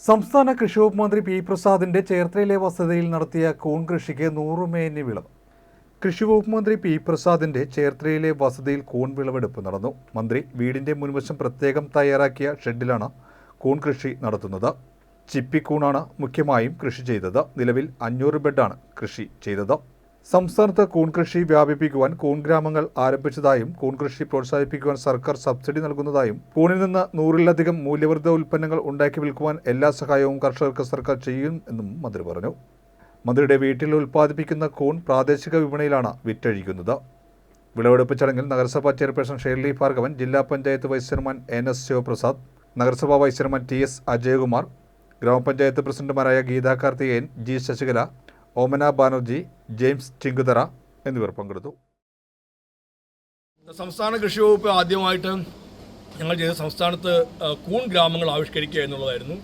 സംസ്ഥാന കൃഷി വകുപ്പ് മന്ത്രി പി പ്രസാദിന്റെ ചേർത്തലയിലെ വസതിയിൽ നടത്തിയ കൂൺ കൃഷിക്ക് 100 മേനി വിളവ്. കൃഷി വകുപ്പ് മന്ത്രി പി പ്രസാദിന്റെ ചേർത്തലയിലെ വസതിയിൽ കൂൺ വിളവെടുപ്പ് നടന്നു. മന്ത്രി വീടിന്റെ മുൻവശം പ്രത്യേകം തയ്യാറാക്കിയ ഷെഡിലാണ് കൂൺ കൃഷി നടത്തുന്നത്. ചിപ്പിക്കൂണാണ് മുഖ്യമായും കൃഷി ചെയ്തത്. നിലവിൽ 500 ബെഡാണ് കൃഷി ചെയ്തത്. സംസ്ഥാനത്ത് കൂൺ കൃഷി വ്യാപിപ്പിക്കുവാൻ കൂൺ ഗ്രാമങ്ങൾ ആരംഭിച്ചതായും കൂൺ കൃഷി പ്രോത്സാഹിപ്പിക്കുവാൻ സർക്കാർ സബ്സിഡി നൽകുന്നതായും കൂണിൽ നിന്ന് 100-ലധികം മൂല്യവർദ്ധിത ഉൽപ്പന്നങ്ങൾ ഉണ്ടാക്കി വിൽക്കുവാൻ എല്ലാ സഹായവും കർഷകർക്ക് സർക്കാർ ചെയ്യും എന്നും മന്ത്രി പറഞ്ഞു. മന്ത്രിയുടെ വീട്ടിൽ ഉൽപ്പാദിപ്പിക്കുന്ന കൂൺ പ്രാദേശിക വിപണിയിലാണ് വിറ്റഴിക്കുന്നത്. വിളവെടുപ്പ് ചടങ്ങിൽ നഗരസഭാ ചെയർപേഴ്സൺ ഷേർലി ഭാർഗവൻ, ജില്ലാ panchayat vice chairman NS Sivaprasad, നഗരസഭാ വൈസ് ചെയർമാൻ TS അജയകുമാർ, ഗ്രാമപഞ്ചായത്ത് പ്രസിഡന്റുമാരായ ഗീതാ കാർത്തികേയൻ, G ശശികല, ഓമന ബാനർജി, ജെയിംസ് ചിങ്കുതറ എന്നിവർ പങ്കെടുത്തു. സംസ്ഥാന കൃഷി വകുപ്പ് ആദ്യമായിട്ട് ഞങ്ങൾ ചെയ്ത സംസ്ഥാനത്ത് കൂൺ ഗ്രാമങ്ങൾ ആവിഷ്കരിക്കുക എന്നുള്ളതായിരുന്നു.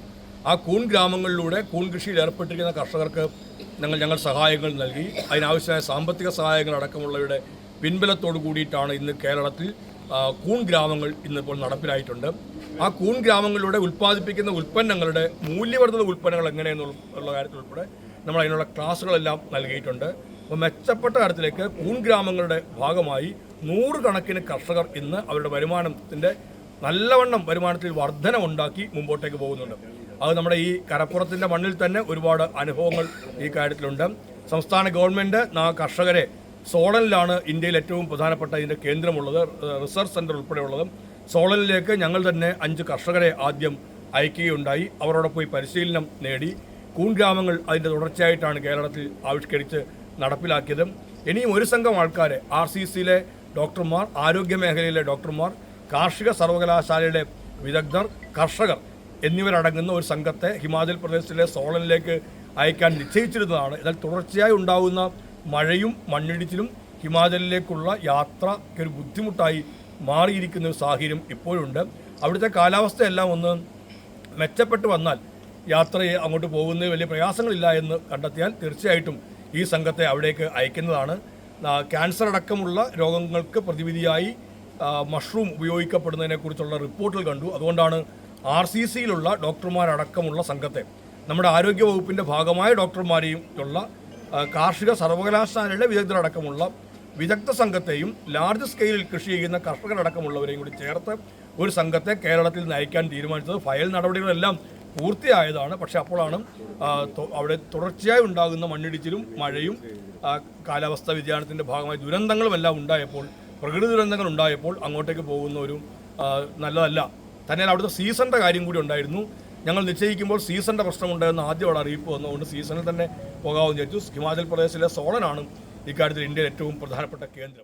ആ കൂൺ ഗ്രാമങ്ങളിലൂടെ കൂൺ കൃഷിയിൽ ഏർപ്പെട്ടിരിക്കുന്ന കർഷകർക്ക് ഞങ്ങൾ സഹായങ്ങൾ നൽകി. അതിനാവശ്യമായ സാമ്പത്തിക സഹായങ്ങൾ അടക്കമുള്ളവരുടെ പിൻബലത്തോടു കൂടിയിട്ടാണ് ഇന്ന് കേരളത്തിൽ കൂൺ ഗ്രാമങ്ങൾ ഇന്നിപ്പോൾ നടപ്പിലായിട്ടുണ്ട്. ആ കൂൺ ഗ്രാമങ്ങളിലൂടെ ഉൽപ്പാദിപ്പിക്കുന്ന ഉൽപ്പന്നങ്ങളുടെ മൂല്യവർദ്ധിത ഉൽപ്പന്നങ്ങൾ എങ്ങനെയെന്നുള്ള കാര്യത്തിൽ ഉൾപ്പെടെ നമ്മൾ അതിനുള്ള ക്ലാസ്സുകളെല്ലാം നൽകിയിട്ടുണ്ട്. അപ്പോൾ മെച്ചപ്പെട്ട തരത്തിലേക്ക് കൂൺ ഗ്രാമങ്ങളുടെ ഭാഗമായി 100 കണക്കിന് കർഷകർ ഇന്ന് അവരുടെ വരുമാനത്തിൻ്റെ നല്ലവണ്ണം വരുമാനത്തിൽ വർധനമുണ്ടാക്കി മുമ്പോട്ടേക്ക് പോകുന്നുണ്ട്. അത് നമ്മുടെ ഈ കരപ്പുറത്തിൻ്റെ മണ്ണിൽ തന്നെ ഒരുപാട് അനുഭവങ്ങൾ ഈ കാര്യത്തിലുണ്ട്. സംസ്ഥാന ഗവൺമെൻറ് കർഷകരെ സോളനിലാണ് ഇന്ത്യയിൽ ഏറ്റവും പ്രധാനപ്പെട്ട ഇതിൻ്റെ കേന്ദ്രമുള്ളത്, റിസർച്ച് സെൻറ്റർ ഉൾപ്പെടെയുള്ളത്. സോളനിലേക്ക് ഞങ്ങൾ തന്നെ 5 കർഷകരെ ആദ്യം അയക്കുകയുണ്ടായി. അവരോട് പോയി പരിശീലനം നേടി. കൂൺ ഗ്രാമങ്ങൾ അതിൻ്റെ തുടർച്ചയായിട്ടാണ് കേരളത്തിൽ ആവിഷ്കരിച്ച് നടപ്പിലാക്കിയത്. ഇനിയും ഒരു സംഘം ആൾക്കാരെ RCCയിലെ ഡോക്ടർമാർ, ആരോഗ്യ മേഖലയിലെ ഡോക്ടർമാർ, കാർഷിക സർവകലാശാലയുടെ വിദഗ്ധർ, കർഷകർ എന്നിവരടങ്ങുന്ന ഒരു സംഘത്തെ ഹിമാചൽ പ്രദേശിലെ സോളനിലേക്ക് അയക്കാൻ നിശ്ചയിച്ചിരുന്നതാണ്. എന്നാൽ തുടർച്ചയായി ഉണ്ടാകുന്ന മഴയും മണ്ണിടിച്ചിലും ഹിമാചലിലേക്കുള്ള യാത്രയ്ക്കൊരു ബുദ്ധിമുട്ടായി മാറിയിരിക്കുന്ന ഒരു സാഹചര്യം ഇപ്പോഴുണ്ട്. അവിടുത്തെ കാലാവസ്ഥയെല്ലാം ഒന്ന് മെച്ചപ്പെട്ട് വന്നാൽ യാത്രയെ അങ്ങോട്ട് പോകുന്നതിൽ വലിയ പ്രയാസങ്ങളില്ല എന്ന് കണ്ടെത്തിയാൽ തീർച്ചയായിട്ടും ഈ സംഘത്തെ അവിടേക്ക് അയക്കുന്നതാണ്. ക്യാൻസർ അടക്കമുള്ള രോഗങ്ങൾക്ക് പ്രതിവിധിയായി മഷ്റൂം ഉപയോഗിക്കപ്പെടുന്നതിനെക്കുറിച്ചുള്ള റിപ്പോർട്ടുകൾ കണ്ടു. അതുകൊണ്ടാണ് RCCയിലുള്ള ഡോക്ടർമാരടക്കമുള്ള സംഘത്തെ, നമ്മുടെ ആരോഗ്യ വകുപ്പിൻ്റെ ഭാഗമായ ഡോക്ടർമാരെയും ഉള്ള കാർഷിക സർവകലാശാലയുടെ വിദഗ്ധരടക്കമുള്ള വിദഗ്ധ സംഘത്തെയും ലാർജ് സ്കെയിലിൽ കൃഷി ചെയ്യുന്ന കർഷകരടക്കമുള്ളവരെയും കൂടി ചേർത്ത് ഒരു സംഘത്തെ കേരളത്തിൽ നയിക്കാൻ തീരുമാനിച്ചത്. ഫയൽ നടപടികളെല്ലാം പൂർത്തിയായതാണ്. പക്ഷേ അപ്പോഴാണ് അവിടെ തുടർച്ചയായി ഉണ്ടാകുന്ന മണ്ണിടിച്ചിലും മഴയും കാലാവസ്ഥാ വ്യതിയാനത്തിൻ്റെ ഭാഗമായി ദുരന്തങ്ങളുമെല്ലാം ഉണ്ടായപ്പോൾ, പ്രകൃതി ദുരന്തങ്ങൾ ഉണ്ടായപ്പോൾ അങ്ങോട്ടേക്ക് പോകുന്ന ഒരു നല്ലതല്ല. തന്നെ അവിടുത്തെ സീസണിൻ്റെ കാര്യം കൂടി ഉണ്ടായിരുന്നു. ഞങ്ങൾ നിശ്ചയിക്കുമ്പോൾ സീസണിൻ്റെ പ്രശ്നമുണ്ടായെന്ന് ആദ്യം അവിടെ അറിയിപ്പ് വന്നതുകൊണ്ട് സീസണിൽ തന്നെ പോകാമെന്ന് വിചാരിച്ചു. ഹിമാചൽ പ്രദേശിലെ സോളനാണ് ഇക്കാര്യത്തിൽ ഇന്ത്യയിൽ ഏറ്റവും പ്രധാനപ്പെട്ട കേന്ദ്രം.